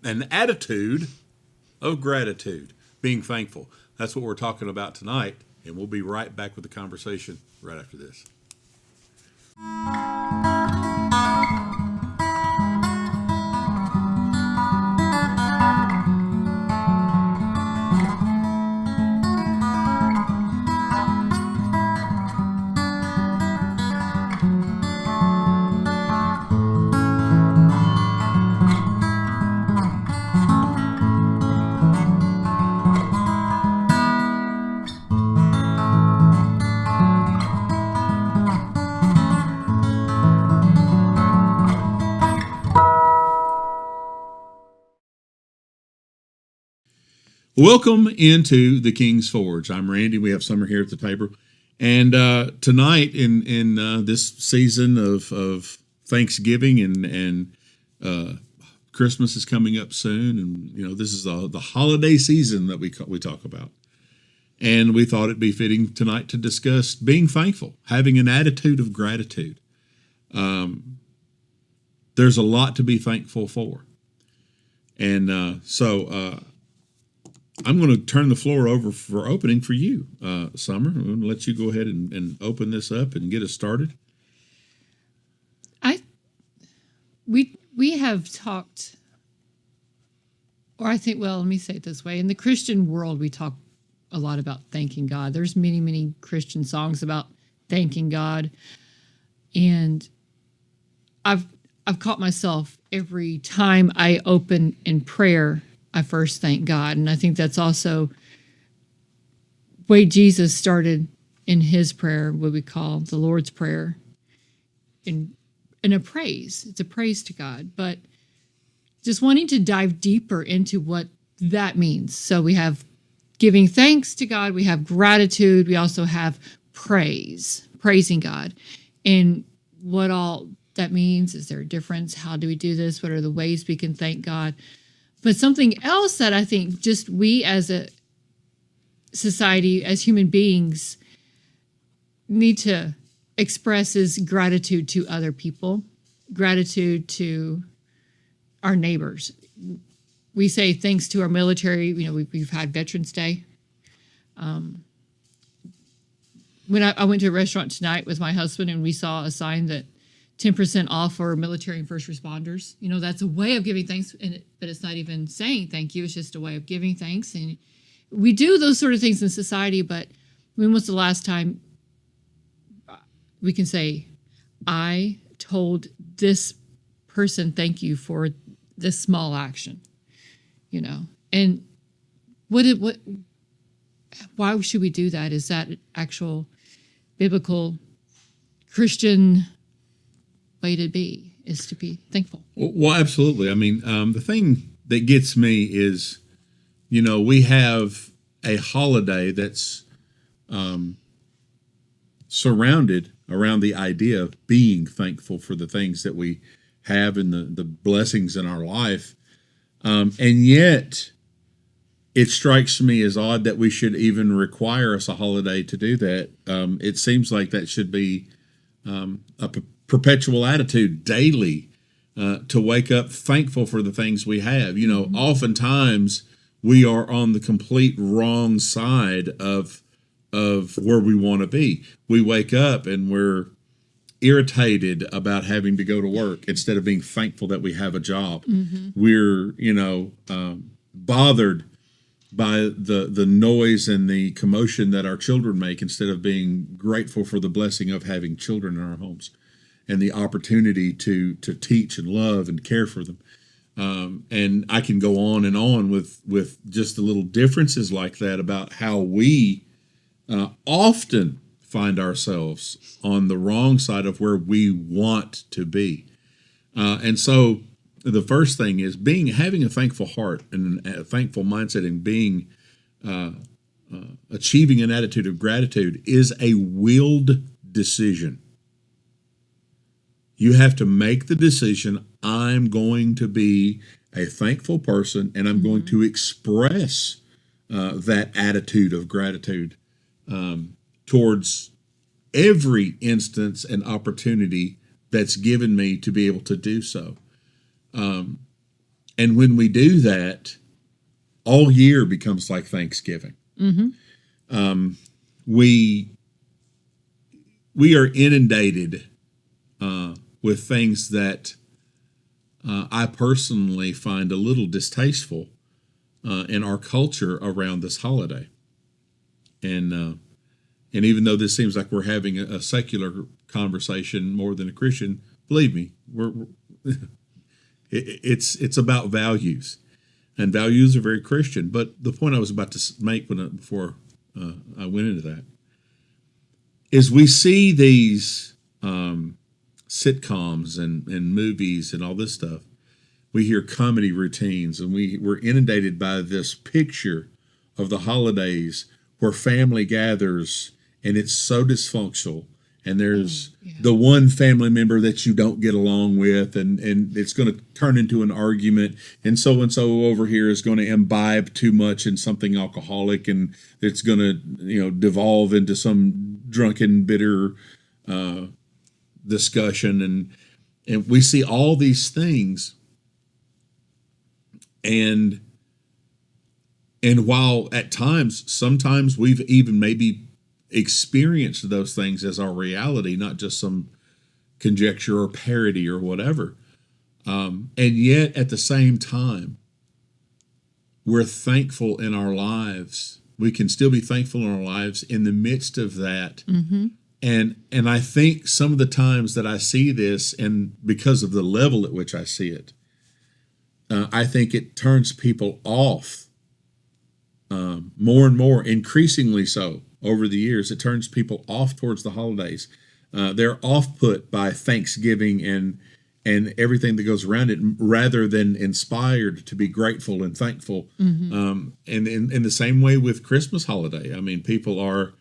an attitude of gratitude, being thankful. That's what we're talking about tonight, and we'll be right back with the conversation right after this. Welcome into the King's Forge. I'm Randy. We have Summer here at the table, and tonight in this season of Thanksgiving and Christmas is coming up soon, and this is the holiday season that we talk about, and we thought it'd be fitting tonight to discuss being thankful, having an attitude of gratitude. There's a lot to be thankful for, and so. I'm going to turn the floor over for opening for you, Summer. I'm going to let you go ahead and open this up and get us started. We have talked, or I think, well, let me say it this way. In the Christian world, we talk a lot about thanking God. There's many, many Christian songs about thanking God. And I've caught myself every time I open in prayer, I first thank God. And I think that's also the way Jesus started in his prayer, what we call the Lord's Prayer, in a praise. It's a praise to God. But just wanting to dive deeper into what that means. So we have giving thanks to God, we have gratitude, we also have praise, praising God. And what all that means, is there a difference? How do we do this? What are the ways we can thank God? But something else that I think just we as a society, as human beings, need to express is gratitude to other people, gratitude to our neighbors. We say thanks to our military. We've had Veterans Day. When I went to a restaurant tonight with my husband and we saw a sign that 10% off for military and first responders. That's a way of giving thanks, but it's not even saying thank you. It's just a way of giving thanks. And we do those sort of things in society, but when was the last time we can say, I told this person thank you for this small action, And why should we do that? Is that actual biblical Christian way to be, is to be thankful? Well, absolutely. I mean, the thing that gets me is, we have a holiday that's surrounded around the idea of being thankful for the things that we have and the blessings in our life. And yet, it strikes me as odd that we should even require us a holiday to do that. It seems like that should be a perpetual attitude daily, to wake up thankful for the things we have. Oftentimes we are on the complete wrong side of where we want to be. We wake up and we're irritated about having to go to work instead of being thankful that we have a job. Mm-hmm. We're, bothered by the noise and the commotion that our children make instead of being grateful for the blessing of having children in our homes and the opportunity to teach and love and care for them. And I can go on and on with just the little differences like that about how we often find ourselves on the wrong side of where we want to be. And so the first thing is having a thankful heart and a thankful mindset, and being achieving an attitude of gratitude is a willed decision. You have to make the decision, I'm going to be a thankful person, and I'm going to express that attitude of gratitude towards every instance and opportunity that's given me to be able to do so. And when we do that, all year becomes like Thanksgiving. We are inundated with things that I personally find a little distasteful in our culture around this holiday. And even though this seems like we're having a secular conversation more than a Christian, believe me, it's about values, and values are very Christian. But the point I was about to make before I went into that is we see these sitcoms and movies and all this stuff. We hear comedy routines, and we're inundated by this picture of the holidays where family gathers and it's so dysfunctional, and there's the one family member that you don't get along with, and it's going to turn into an argument, and so over here is going to imbibe too much in something alcoholic, and it's going to devolve into some drunken, bitter discussion, and we see all these things, and while at sometimes we've even maybe experienced those things as our reality, not just some conjecture or parody or whatever, and yet at the same time, we're thankful in our lives. We can still be thankful in our lives in the midst of that. And I think some of the times that I see this, and because of the level at which I see it, I think it turns people off more and more, increasingly so over the years. It turns people off towards the holidays. They're off-put by Thanksgiving and everything that goes around it, rather than inspired to be grateful and thankful. And in the same way with Christmas holiday, I mean, people are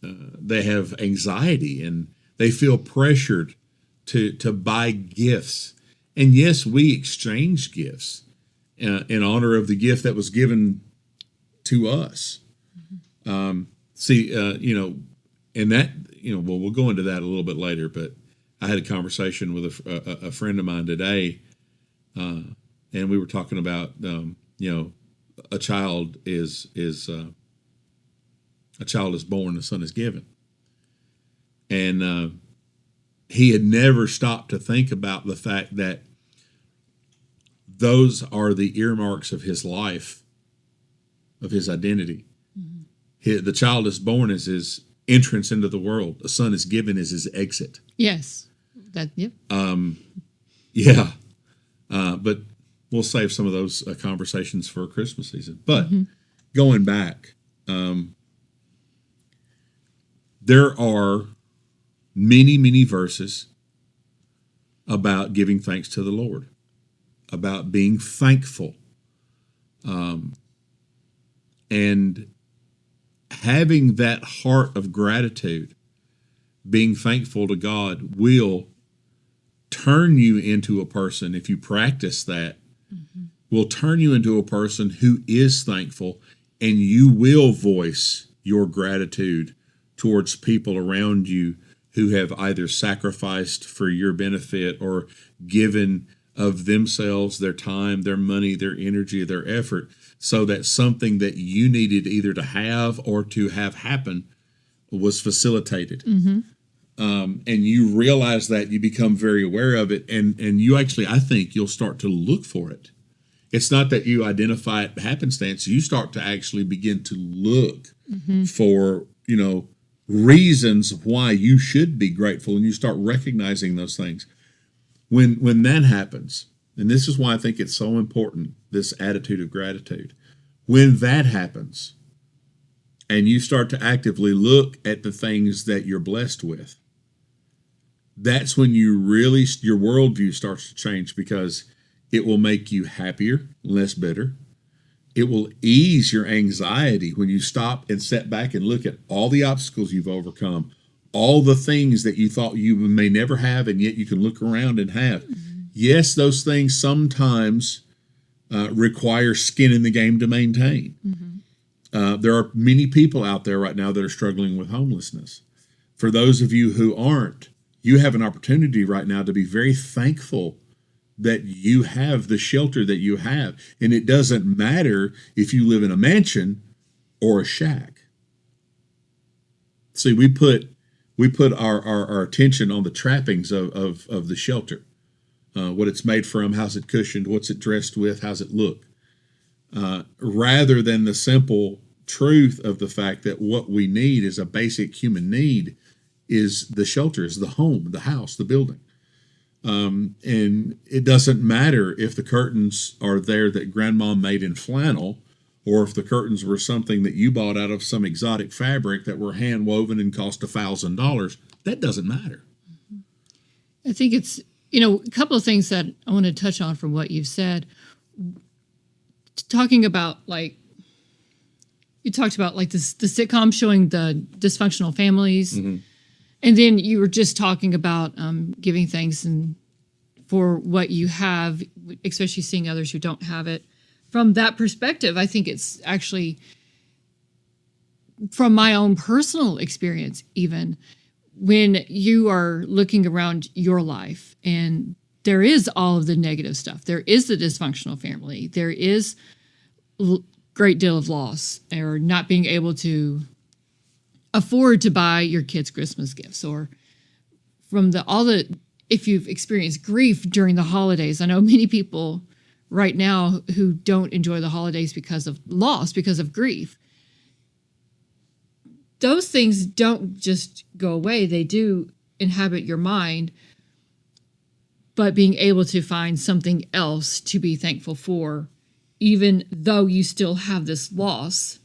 they have anxiety and they feel pressured to buy gifts. And yes, we exchange gifts in honor of the gift that was given to us. And that, well, we'll go into that a little bit later, but I had a conversation with a friend of mine today, and we were talking about, a child is born, a son is given. And he had never stopped to think about the fact that those are the earmarks of his life, of his identity. The child is born as his entrance into the world. A son is given as his exit. Yes. Yep. But we'll save some of those conversations for Christmas season. But going back, there are many, many verses about giving thanks to the Lord, about being thankful, and having that heart of gratitude, being thankful to God, will turn you into a person, if you practice that, will turn you into a person who is thankful, and you will voice your gratitude towards people around you who have either sacrificed for your benefit or given of themselves, their time, their money, their energy, their effort, so that something that you needed either to have or to have happen was facilitated. And you realize that, you become very aware of it, and you actually, I think you'll start to look for it. It's not that you identify it happenstance. You start to actually begin to look for, reasons why you should be grateful, and you start recognizing those things. When that happens, and this is why I think it's so important, this attitude of gratitude, when that happens, and you start to actively look at the things that you're blessed with, that's when your worldview starts to change, because it will make you happier, less bitter. It will ease your anxiety when you stop and step back and look at all the obstacles you've overcome, all the things that you thought you may never have, and yet you can look around and have. Yes, those things sometimes require skin in the game to maintain. There are many people out there right now that are struggling with homelessness. For those of you who aren't, you have an opportunity right now to be very thankful that you have the shelter that you have. And it doesn't matter if you live in a mansion or a shack. See, we put our attention on the trappings of the shelter, what it's made from, how's it cushioned, what's it dressed with, how's it look, rather than the simple truth of the fact that what we need is a basic human need is the shelter, is the home, the house, the building. And it doesn't matter if the curtains are there that grandma made in flannel, or if the curtains were something that you bought out of some exotic fabric that were hand woven and cost $1,000. That doesn't matter. I think it's, a couple of things that I want to touch on from what you've said. Talking about, you talked about, the sitcom showing the dysfunctional families. Mm-hmm. And then you were just talking about giving thanks and for what you have, especially seeing others who don't have it. From that perspective, I think it's actually, from my own personal experience, even when you are looking around your life and there is all of the negative stuff, there is the dysfunctional family, there is a great deal of loss, or not being able to afford to buy your kids Christmas gifts, or from if you've experienced grief during the holidays. I know many people right now who don't enjoy the holidays because of loss, because of grief. Those things don't just go away. They do inhabit your mind, but being able to find something else to be thankful for, even though you still have this loss,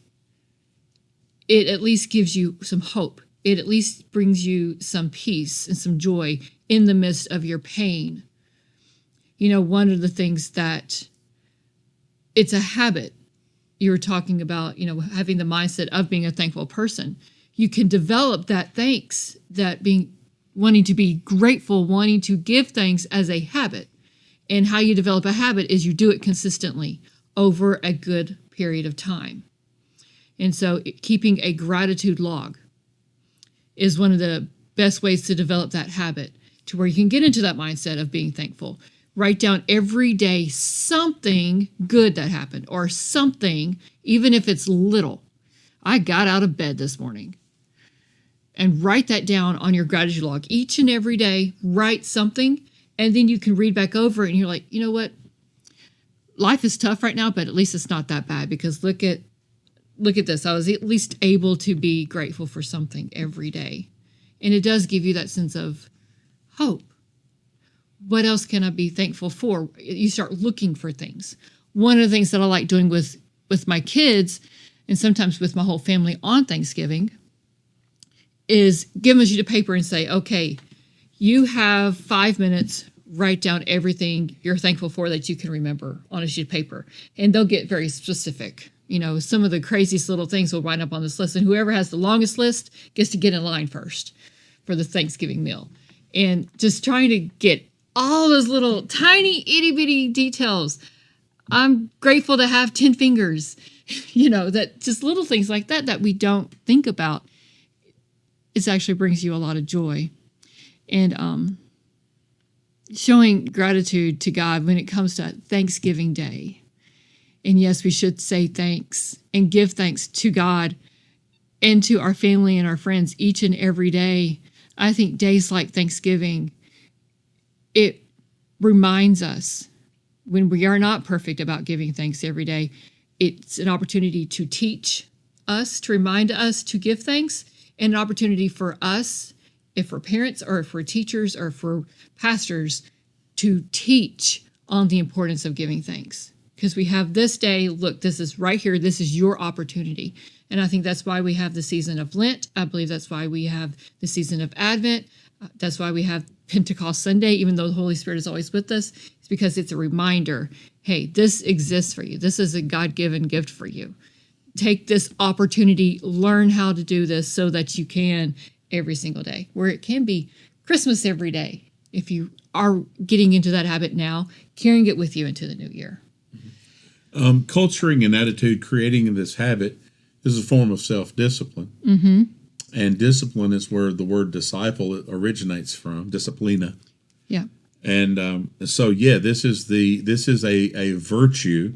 it at least gives you some hope. It at least brings you some peace and some joy in the midst of your pain. One of the things that it's a habit. You were talking about, having the mindset of being a thankful person. You can develop that thanks, wanting to be grateful, wanting to give thanks as a habit. And how you develop a habit is you do it consistently over a good period of time. And so keeping a gratitude log is one of the best ways to develop that habit, to where you can get into that mindset of being thankful. Write down every day something good that happened, or something, even if it's little. I got out of bed this morning. And write that down on your gratitude log. Each and every day, write something, and then you can read back over it, and you're like, you know what? Life is tough right now, but at least it's not that bad, because look at this. I was at least able to be grateful for something every day. And it does give you that sense of hope. What else can I be thankful for? You start looking for things. One of the things that I like doing with my kids, and sometimes with my whole family on Thanksgiving, is give them a sheet of paper and say, okay, you have 5 minutes, write down everything you're thankful for that you can remember on a sheet of paper. And they'll get very specific. Some of the craziest little things will write up on this list, and whoever has the longest list gets to get in line first for the Thanksgiving meal. And just trying to get all those little tiny itty bitty details. I'm grateful to have 10 fingers, that just little things like that we don't think about. It actually brings you a lot of joy. And showing gratitude to God when it comes to Thanksgiving Day. And yes, we should say thanks and give thanks to God and to our family and our friends each and every day. I think days like Thanksgiving, it reminds us, when we are not perfect about giving thanks every day, it's an opportunity to teach us, to remind us to give thanks, and an opportunity for us, if we're parents or if we're teachers or if we're pastors, to teach on the importance of giving thanks. Because we have this day, look, this is right here, this is your opportunity. And I think that's why we have the season of Lent. I believe that's why we have the season of Advent. That's why we have Pentecost Sunday, even though the Holy Spirit is always with us. It's because it's a reminder, hey, this exists for you. This is a God-given gift for you. Take this opportunity, learn how to do this so that you can every single day, where it can be Christmas every day. If you are getting into that habit now, carrying it with you into the new year. Culturing an attitude, creating this habit is a form of self-discipline. Mm-hmm. And discipline is where the word disciple originates from, disciplina. Yeah. And so, yeah, this is a virtue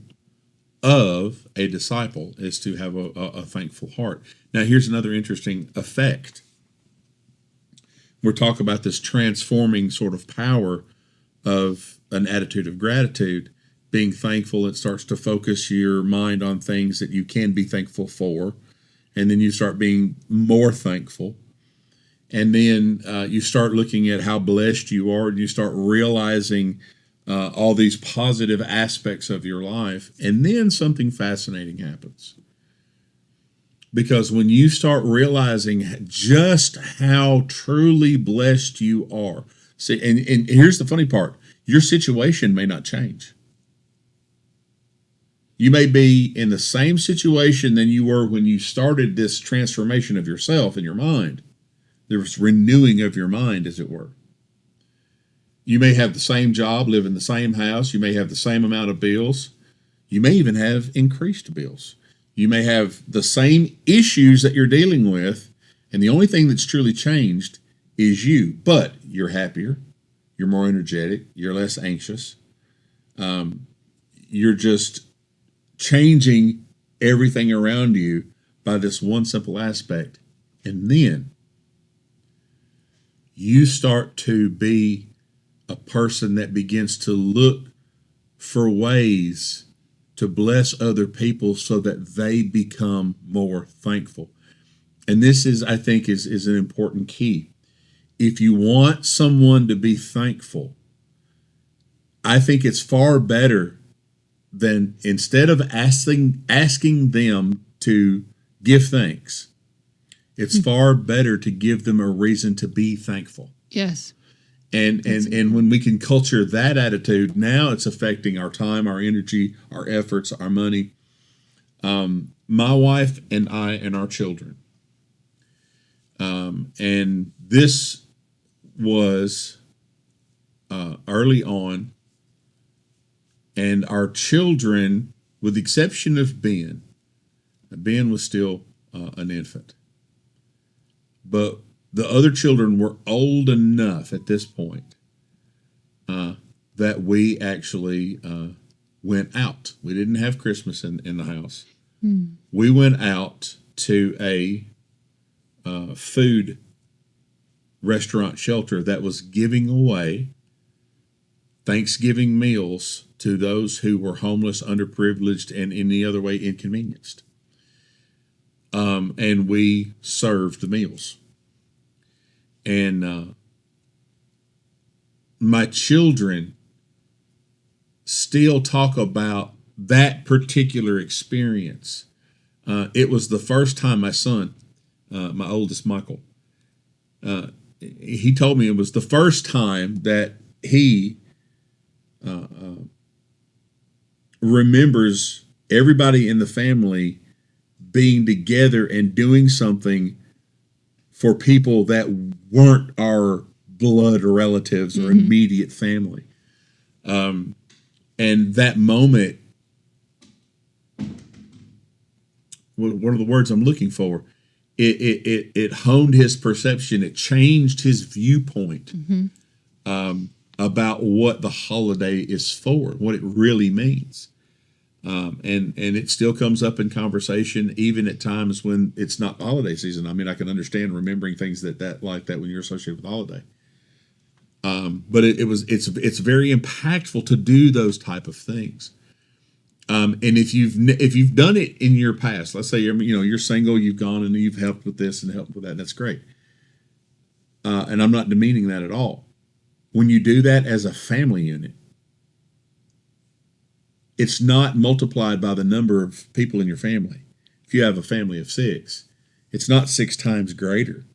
of a disciple, is to have a thankful heart. Now, here's another interesting effect. We're talking about this transforming sort of power of an attitude of gratitude. Being thankful, it starts to focus your mind on things that you can be thankful for, and then you start being more thankful. And then you start looking at how blessed you are, and you start realizing all these positive aspects of your life. And then something fascinating happens. Because when you start realizing just how truly blessed you are, see, and here's the funny part, your situation may not change. You may be in the same situation than you were when you started this transformation of yourself and your mind. There was renewing of your mind, as it were. You may have the same job, live in the same house. You may have the same amount of bills. You may even have increased bills. You may have the same issues that you're dealing with, and the only thing that's truly changed is you. But you're happier, you're more energetic, you're less anxious. You're just changing everything around you by this one simple aspect. And then you start to be a person that begins to look for ways to bless other people so that they become more thankful. And this is, I think, is an important key. If you want someone to be thankful, I think it's far better than, instead of asking them to give thanks, it's far better to give them a reason to be thankful. Yes. And when we can culture that attitude, now it's affecting our time, our energy, our efforts, our money. My wife and I and our children. And this was early on. And our children, with the exception of Ben was still an infant. But the other children were old enough at this point that we actually went out. We didn't have Christmas in the house. We went out to a food restaurant shelter that was giving away Thanksgiving meals to those who were homeless, underprivileged, and in any other way inconvenienced. And we served the meals. And my children still talk about that particular experience. It was the first time my son, my oldest Michael, he told me it was the first time that he remembers everybody in the family being together and doing something for people that weren't our blood or relatives or immediate family. And that moment, what are the words I'm looking for? It honed his perception. It changed his viewpoint about what the holiday is for, what it really means. And it still comes up in conversation, even at times when it's not the holiday season. I mean, I can understand remembering things like that when you're associated with the holiday. But it's very impactful to do those type of things. And if you've done it in your past, let's say you're single, you've gone and you've helped with this and helped with that, that's great. And I'm not demeaning that at all. When you do that as a family unit, it's not multiplied by the number of people in your family. If you have a family of 6, it's not 6 times greater.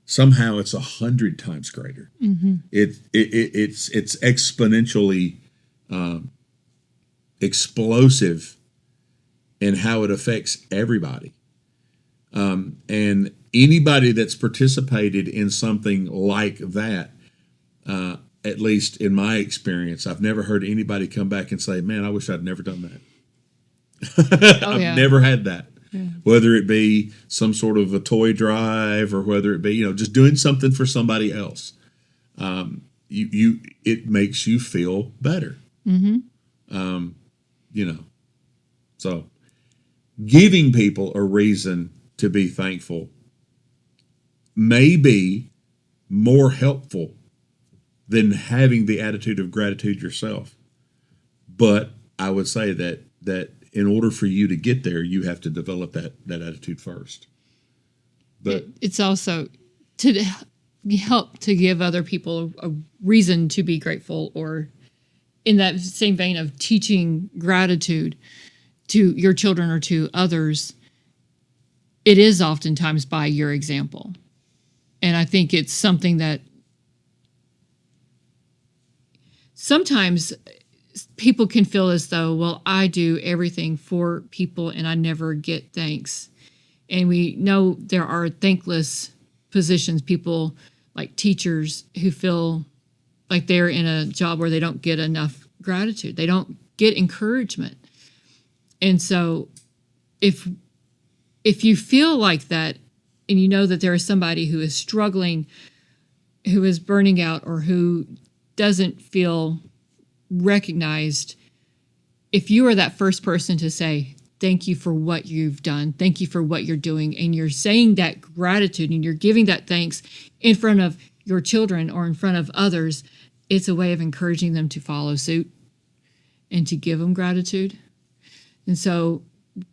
Somehow it's 100 times greater. It's exponentially explosive in how it affects everybody. And anybody that's participated in something like that, at least in my experience, I've never heard anybody come back and say, man, I wish I'd never done that. I've never had that. Yeah. Whether it be some sort of a toy drive or whether it be, just doing something for somebody else. it makes you feel better. You know, so giving people a reason to be thankful may be more helpful than having the attitude of gratitude yourself. But I would say that in order for you to get there, you have to develop that attitude first. But it's also to help to give other people a reason to be grateful, or in that same vein of teaching gratitude to your children or to others, it is oftentimes by your example. And I think it's something that sometimes people can feel as though, well, I do everything for people and I never get thanks. And we know there are thankless positions, people like teachers who feel like they're in a job where they don't get enough gratitude. They don't get encouragement. And so if you feel like that and you know that there is somebody who is struggling, who is burning out, or who doesn't feel recognized, if you are that first person to say, thank you for what you've done, thank you for what you're doing, and you're saying that gratitude and you're giving that thanks in front of your children or in front of others, it's a way of encouraging them to follow suit and to give them gratitude. And so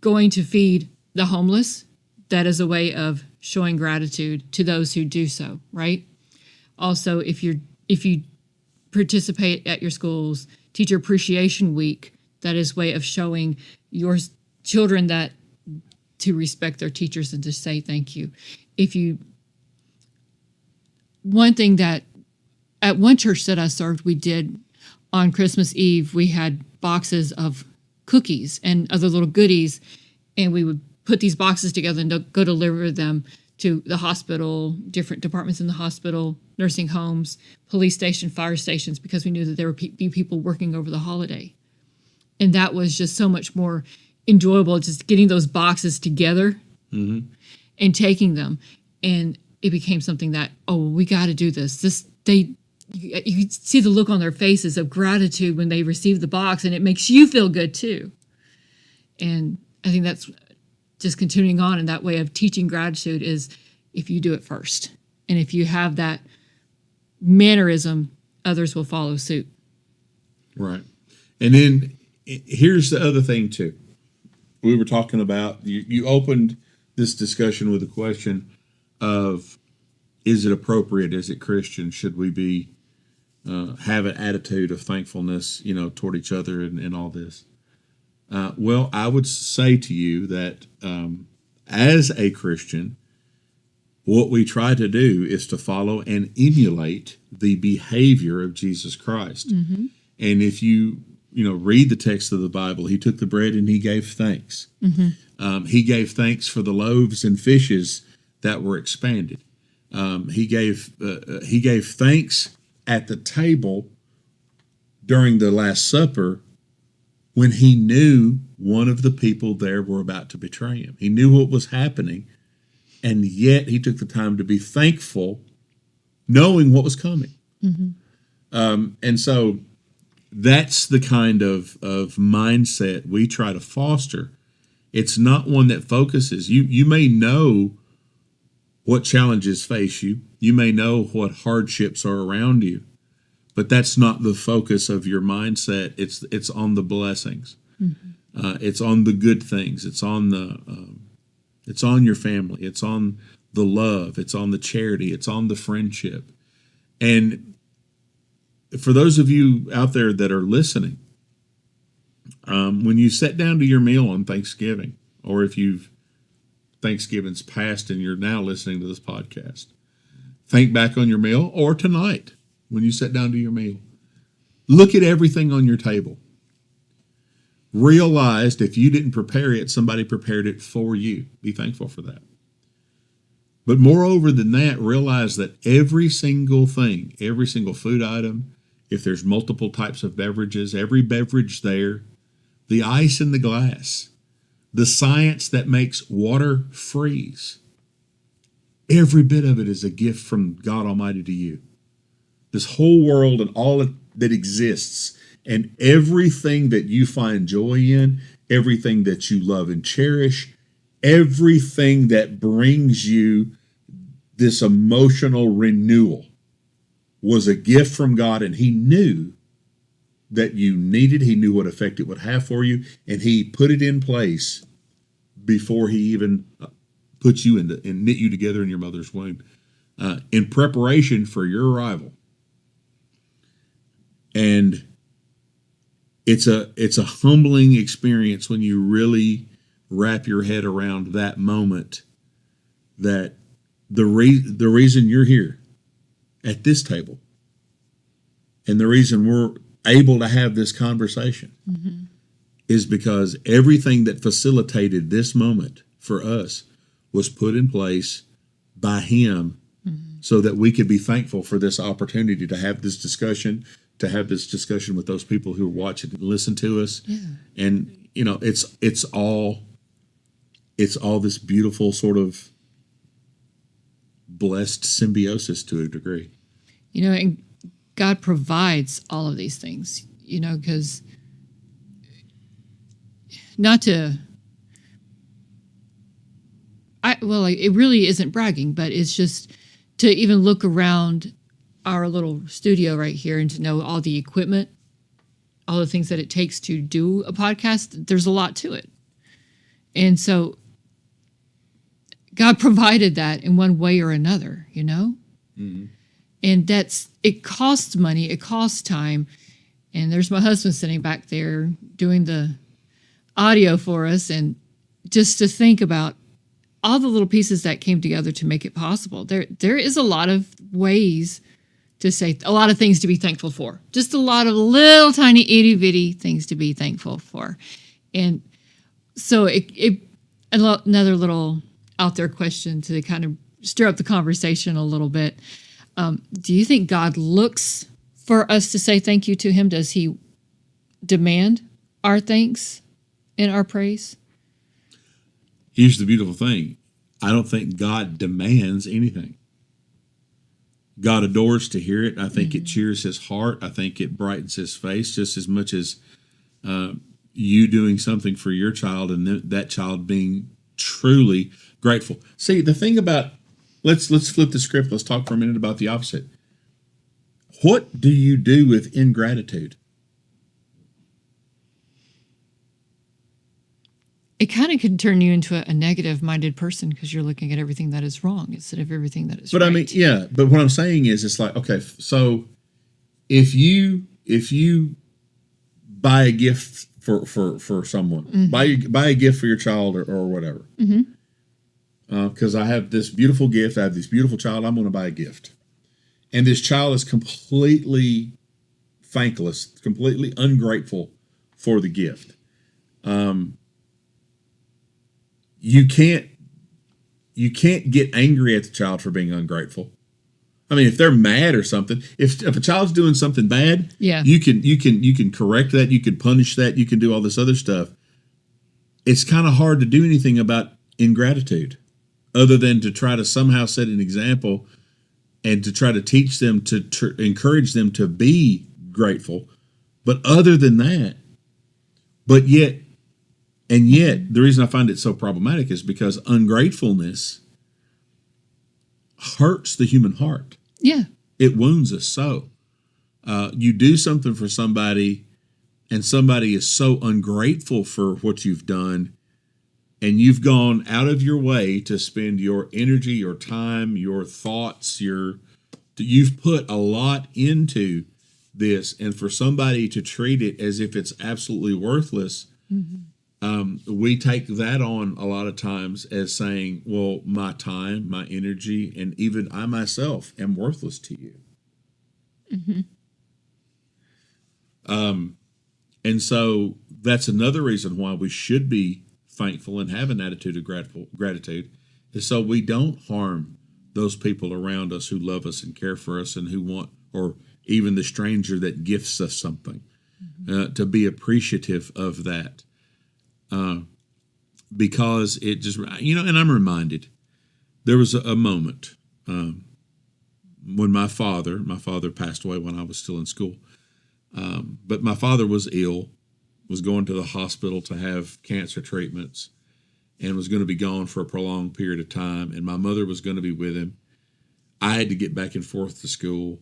going to feed the homeless, that is a way of showing gratitude to those who do so, right? Also, if you participate at your school's Teacher Appreciation Week, that is a way of showing your children that to respect their teachers and to say thank you. One thing that at one church that I served, we did on Christmas Eve, we had boxes of cookies and other little goodies, and we would put these boxes together and go deliver them to the hospital, different departments in the hospital, nursing homes, police station, fire stations, because we knew that there would be people working over the holiday. And that was just so much more enjoyable, just getting those boxes together and taking them. And it became something that, we got to do this. You could see the look on their faces of gratitude when they receive the box, and it makes you feel good too. And I think that's just continuing on in that way of teaching gratitude is if you do it first. And if you have that mannerism, others will follow suit. Right. And then here's the other thing too. We were talking about, you opened this discussion with a question of, is it appropriate? Is it Christian? Should we be have an attitude of thankfulness, toward each other and all this? Well, I would say to you that as a Christian, what we try to do is to follow and emulate the behavior of Jesus Christ. Mm-hmm. And if you read the text of the Bible, he took the bread and he gave thanks. Mm-hmm. He gave thanks for the loaves and fishes that were expanded. He gave thanks at the table during the Last Supper when he knew one of the people there were about to betray him. He knew what was happening, and yet he took the time to be thankful, knowing what was coming. Mm-hmm. And so that's the kind of mindset we try to foster. It's not one that focuses. You may know what challenges face you. You may know what hardships are around you, but that's not the focus of your mindset. It's on the blessings. Mm-hmm. It's on the good things. It's on your family. It's on the love. It's on the charity. It's on the friendship. And for those of you out there that are listening, when you sit down to your meal on Thanksgiving, or if Thanksgiving's past and you're now listening to this podcast, think back on your meal, or tonight when you sit down to your meal. Look at everything on your table. Realize if you didn't prepare it, somebody prepared it for you. Be thankful for that. But moreover than that, realize that every single thing, every single food item, if there's multiple types of beverages, every beverage there, the ice in the glass, the science that makes water freeze, every bit of it is a gift from God Almighty to you. this whole world and all that exists, and everything that you find joy in, everything that you love and cherish, everything that brings you this emotional renewal was a gift from God, and he knew that you needed. He knew what effect it would have for you, and he put it in place before he even put you into and knit you together in your mother's womb, in preparation for your arrival. And it's a humbling experience when you really wrap your head around that moment, that the reason you're here at this table and the reason we're able to have this conversation is because everything that facilitated this moment for us was put in place by him, so that we could be thankful for this opportunity to have this discussion, with those people who are watching and listen to us. Yeah. And it's all this beautiful sort of blessed symbiosis to a degree. And God provides all of these things, because it really isn't bragging, but it's just to even look around our little studio right here and to know all the equipment, all the things that it takes to do a podcast. There's a lot to it. And so God provided that in one way or another, Mm-hmm. And it costs money, it costs time. And there's my husband sitting back there doing the audio for us. And just to think about all the little pieces that came together to make it possible. There is a lot of ways to say, a lot of things to be thankful for. Just a lot of little tiny itty bitty things to be thankful for. And so another little out there question to kind of stir up the conversation a little bit. Do you think God looks for us to say thank you to him? Does he demand our thanks and our praise? Here's the beautiful thing. I don't think God demands anything. God adores to hear it. I think it cheers his heart. I think it brightens his face just as much as you doing something for your child and that child being truly grateful. See, the thing about, let's flip the script. Let's talk for a minute about the opposite. What do you do with ingratitude? It kind of can turn you into a negative-minded person because you're looking at everything that is wrong instead of everything that is right. But I mean, yeah. But what I'm saying is, it's like, okay, so if you buy a gift for someone, buy a gift for your child or whatever, because I have this beautiful gift, I have this beautiful child, I'm going to buy a gift, and this child is completely thankless, completely ungrateful for the gift. You can't get angry at the child for being ungrateful. I mean, if they're mad or something, if a child's doing something bad, you can correct that, you can punish that, you can do all this other stuff. It's kind of hard to do anything about ingratitude, other than to try to somehow set an example and to try to teach them to encourage them to be grateful. But other than that, yet, the reason I find it so problematic is because ungratefulness hurts the human heart. Yeah. It wounds us so. You do something for somebody, and somebody is so ungrateful for what you've done, and you've gone out of your way to spend your energy, your time, your thoughts, you've put a lot into this, and for somebody to treat it as if it's absolutely worthless, we take that on a lot of times as saying, well, my time, my energy, and even I myself am worthless to you. And so that's another reason why we should be thankful and have an attitude of gratitude, is so we don't harm those people around us who love us and care for us and who want, or even the stranger that gifts us something, to be appreciative of that. Because it just, and I'm reminded, there was a moment, when my father passed away when I was still in school. But my father was ill, was going to the hospital to have cancer treatments, and was going to be gone for a prolonged period of time. And my mother was going to be with him. I had to get back and forth to school.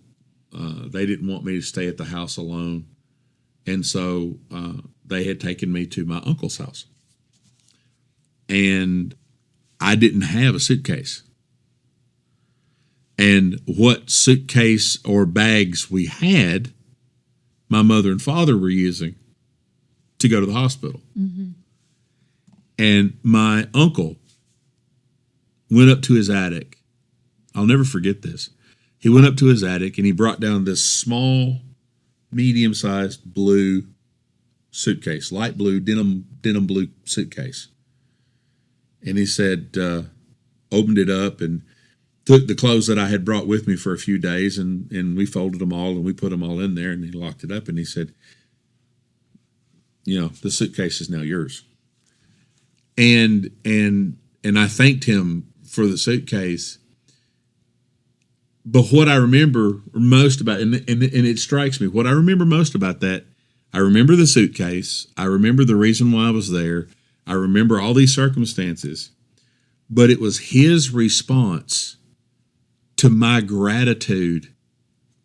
They didn't want me to stay at the house alone. And so they had taken me to my uncle's house. And I didn't have a suitcase. And what suitcase or bags we had, my mother and father were using to go to the hospital. Mm-hmm. And my uncle went up to his attic. I'll never forget this. He went up to his attic and he brought down this small, medium-sized blue suitcase, light blue, denim blue suitcase. And he said, opened it up and took the clothes that I had brought with me for a few days, and we folded them all and we put them all in there, and he locked it up and he said, the suitcase is now yours. And I thanked him for the suitcase. But what I remember most about, and it strikes me, what I remember most about that, I remember the suitcase. I remember the reason why I was there. I remember all these circumstances. But it was his response to my gratitude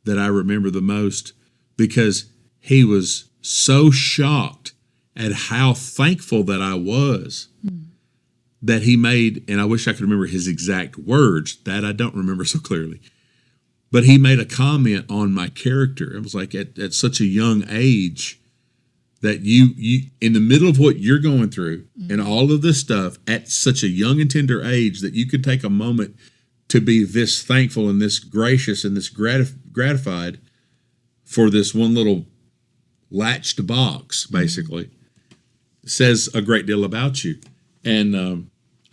that I remember the most, because he was so shocked at how thankful that I was that he made, and I wish I could remember his exact words, that I don't remember so clearly. But he made a comment on my character. It was like at such a young age that you in the middle of what you're going through and all of this stuff at such a young and tender age, that you could take a moment to be this thankful and this gracious and this gratified for this one little latched box, basically, says a great deal about you. And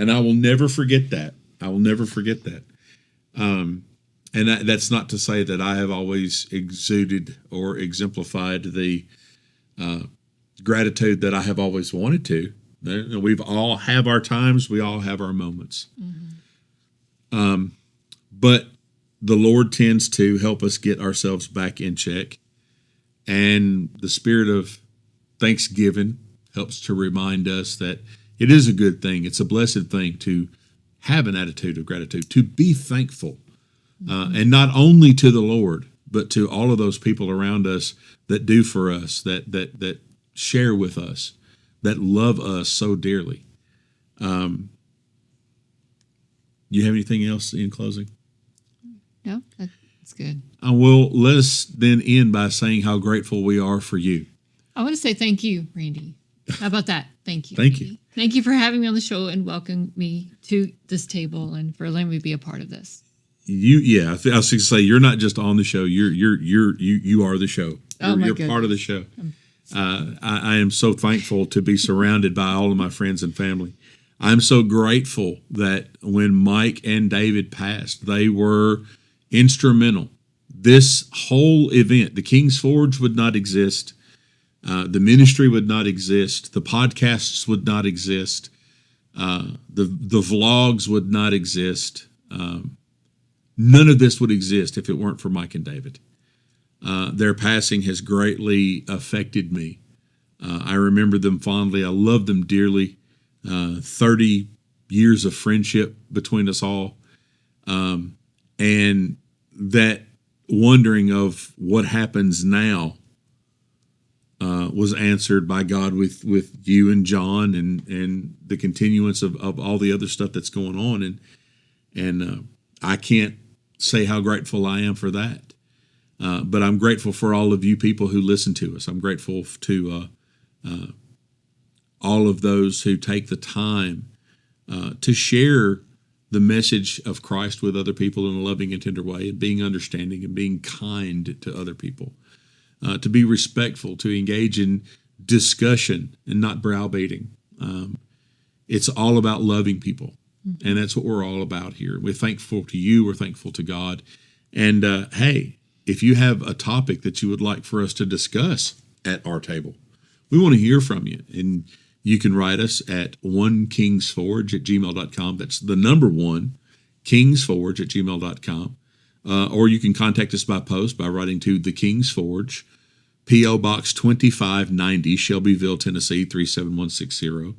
I will never forget that. I will never forget that. And that's not to say that I have always exuded or exemplified the gratitude that I have always wanted to. We've all have our times. We all have our moments. But the Lord tends to help us get ourselves back in check. And the spirit of thanksgiving helps to remind us that it is a good thing. It's a blessed thing to have an attitude of gratitude, to be thankful. And not only to the Lord, but to all of those people around us that do for us, that share with us, that love us so dearly. You have anything else in closing? No, that's good. Well, let us then end by saying how grateful we are for you. I want to say thank you, Randy. How about that? Thank you. Thank you. Thank you for having me on the show and welcoming me to this table and for letting me be a part of this. I was going to say, you're not just on the show. You are the show. You're part of the show. I am so thankful to be surrounded by all of my friends and family. I'm so grateful that when Mike and David passed, they were instrumental. This whole event, the King's Forge would not exist. The ministry would not exist. The podcasts would not exist. The vlogs would not exist. None of this would exist if it weren't for Mike and David. Their passing has greatly affected me. I remember them fondly. I love them dearly. 30 years of friendship between us all. And that wondering of what happens now was answered by God with you and John and the continuance of all the other stuff that's going on. And I can't say how grateful I am for that. But I'm grateful for all of you people who listen to us. I'm grateful to all of those who take the time to share the message of Christ with other people in a loving and tender way, and being understanding and being kind to other people, to be respectful, to engage in discussion and not browbeating. It's all about loving people, and that's what we're all about here. We're thankful to you. We're thankful to God. And hey, if you have a topic that you would like for us to discuss at our table, we want to hear from you. And you can write us at onekingsforge@gmail.com. That's the number one, kingsforge@gmail.com. or you can contact us by post by writing to The King's Forge, P.O. Box 2590, Shelbyville, Tennessee 37160.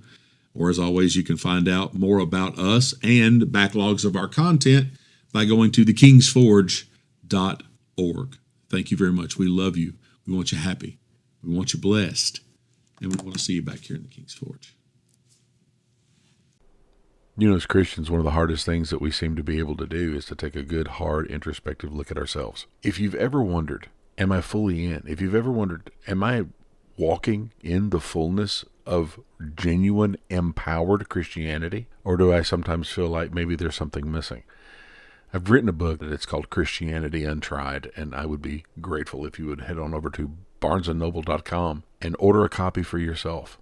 Or as always, you can find out more about us and backlogs of our content by going to thekingsforge.org. Thank you very much. We love you. We want you happy. We want you blessed. And we want to see you back here in the King's Forge. You know, as Christians, one of the hardest things that we seem to be able to do is to take a good, hard, introspective look at ourselves. If you've ever wondered, am I fully in? If you've ever wondered, am I walking in the fullness of genuine, empowered Christianity? Or do I sometimes feel like maybe there's something missing? I've written a book that it's called Christianity Untried, and I would be grateful if you would head on over to barnesandnoble.com and order a copy for yourself.